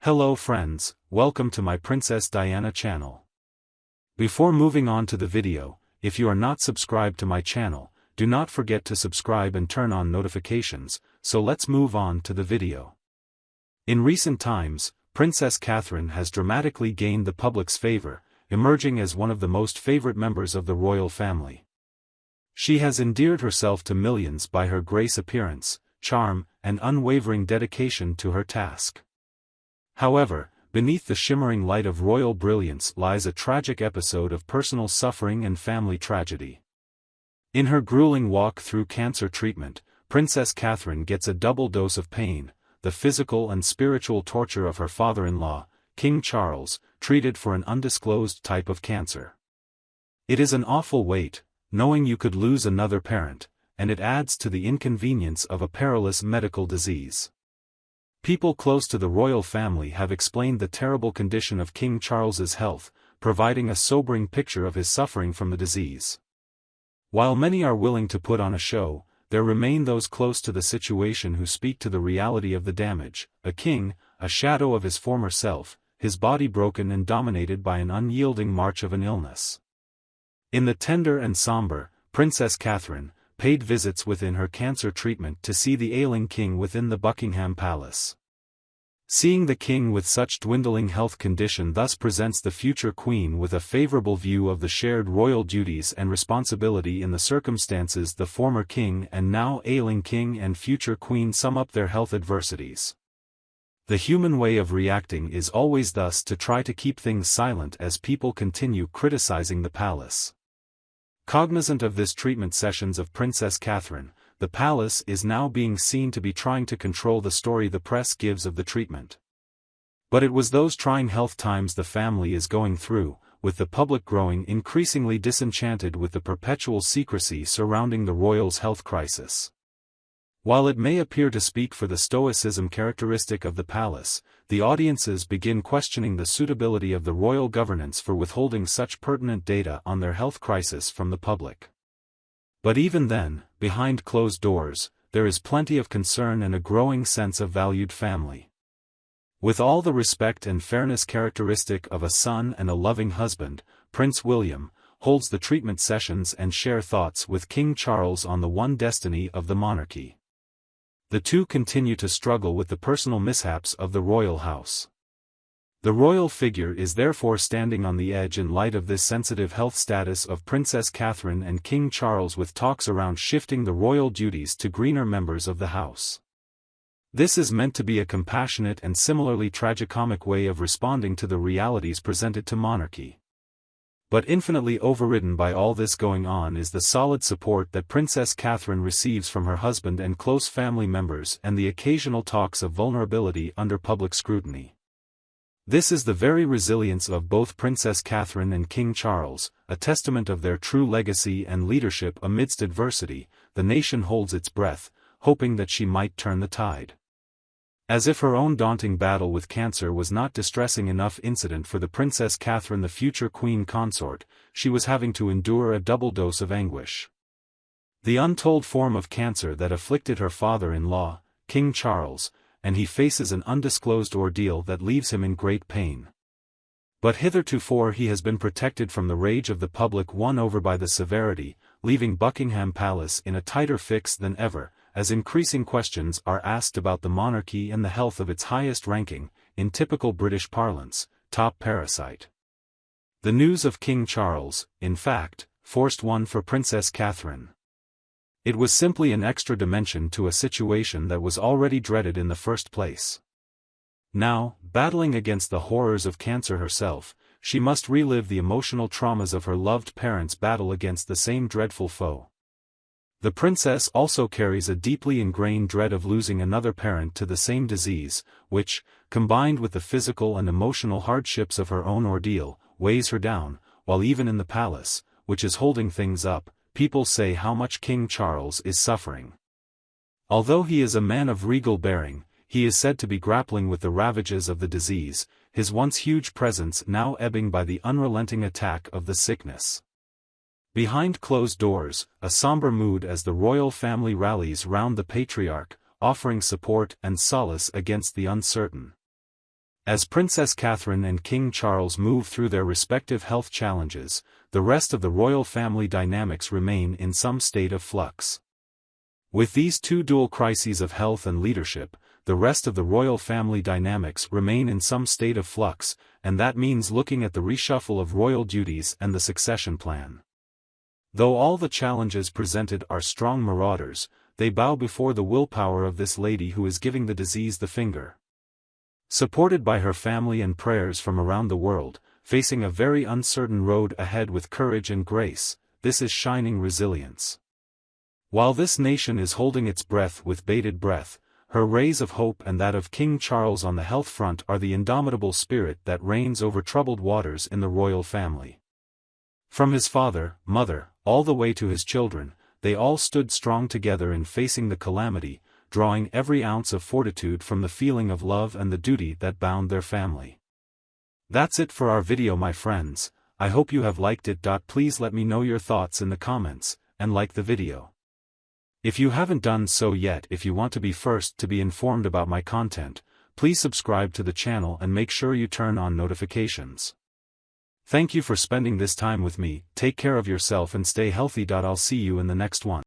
Hello friends, welcome to my Princess Diana channel. Before moving on to the video, if you are not subscribed to my channel, do not forget to subscribe and turn on notifications, so let's move on to the video. In recent times, Princess Catherine has dramatically gained the public's favor, emerging as one of the most favorite members of the royal family. She has endeared herself to millions by her grace appearance, charm, and unwavering dedication to her task. However, beneath the shimmering light of royal brilliance lies a tragic episode of personal suffering and family tragedy. In her grueling walk through cancer treatment, Princess Catherine gets a double dose of pain, the physical and spiritual torture of her father-in-law, King Charles, treated for an undisclosed type of cancer. It is an awful weight, knowing you could lose another parent, and it adds to the inconvenience of a perilous medical disease. People close to the royal family have explained the terrible condition of King Charles's health, providing a sobering picture of his suffering from the disease. While many are willing to put on a show, there remain those close to the situation who speak to the reality of the damage. A king, a shadow of his former self, his body broken and dominated by an unyielding march of an illness. In the tender and somber, Princess Catherine paid visits within her cancer treatment to see the ailing king within the Buckingham Palace. Seeing the king with such dwindling health condition thus presents the future queen with a favorable view of the shared royal duties and responsibility in the circumstances the former king and now ailing king and future queen sum up their health adversities. The human way of reacting is always thus to try to keep things silent as people continue criticizing the palace. Cognizant of this treatment sessions of Princess Catherine, the palace is now being seen to be trying to control the story the press gives of the treatment. But it was those trying health times the family is going through, with the public growing increasingly disenchanted with the perpetual secrecy surrounding the royals' health crisis. While it may appear to speak for the stoicism characteristic of the palace, the audiences begin questioning the suitability of the royal governance for withholding such pertinent data on their health crisis from the public. But even then, behind closed doors, there is plenty of concern and a growing sense of valued family. With all the respect and fairness characteristic of a son and a loving husband, Prince William holds the treatment sessions and share thoughts with King Charles on the one destiny of the monarchy. The two continue to struggle with the personal mishaps of the royal house. The royal figure is therefore standing on the edge in light of this sensitive health status of Princess Catherine and King Charles, with talks around shifting the royal duties to greener members of the house. This is meant to be a compassionate and similarly tragicomic way of responding to the realities presented to monarchy. But infinitely overridden by all this going on is the solid support that Princess Catherine receives from her husband and close family members, and the occasional talks of vulnerability under public scrutiny. This is the very resilience of both Princess Catherine and King Charles, a testament of their true legacy and leadership amidst adversity. The nation holds its breath, hoping that she might turn the tide. As if her own daunting battle with cancer was not distressing enough incident for the Princess Catherine, the future queen consort, she was having to endure a double dose of anguish. The untold form of cancer that afflicted her father-in-law, King Charles, and he faces an undisclosed ordeal that leaves him in great pain. But hitherto he has been protected from the rage of the public, won over by the severity, leaving Buckingham Palace in a tighter fix than ever, as increasing questions are asked about the monarchy and the health of its highest-ranking, in typical British parlance, top parasite. The news of King Charles, in fact, forced one for Princess Catherine. It was simply an extra dimension to a situation that was already dreaded in the first place. Now, battling against the horrors of cancer herself, she must relive the emotional traumas of her loved parents' battle against the same dreadful foe. The princess also carries a deeply ingrained dread of losing another parent to the same disease, which, combined with the physical and emotional hardships of her own ordeal, weighs her down, while even in the palace, which is holding things up, people say how much King Charles is suffering. Although he is a man of regal bearing, he is said to be grappling with the ravages of the disease, his once huge presence now ebbing by the unrelenting attack of the sickness. Behind closed doors, a somber mood as the royal family rallies round the patriarch, offering support and solace against the uncertain. As Princess Catherine and King Charles move through their respective health challenges, the rest of the royal family dynamics remain in some state of flux. With these two dual crises of health and leadership, the rest of the royal family dynamics remain in some state of flux, and that means looking at the reshuffle of royal duties and the succession plan. Though all the challenges presented are strong marauders, they bow before the willpower of this lady who is giving the disease the finger. Supported by her family and prayers from around the world, facing a very uncertain road ahead with courage and grace, this is shining resilience. While this nation is holding its breath with bated breath, her rays of hope and that of King Charles on the health front are the indomitable spirit that reigns over troubled waters in the royal family. From his father, mother, all the way to his children, they all stood strong together in facing the calamity, drawing every ounce of fortitude from the feeling of love and the duty that bound their family. That's it for our video, my friends. I hope you have liked it. Please let me know your thoughts in the comments, and like the video. If you haven't done so yet, if you want to be first to be informed about my content, please subscribe to the channel and make sure you turn on notifications. Thank you for spending this time with me. Take care of yourself and stay healthy. I'll see you in the next one.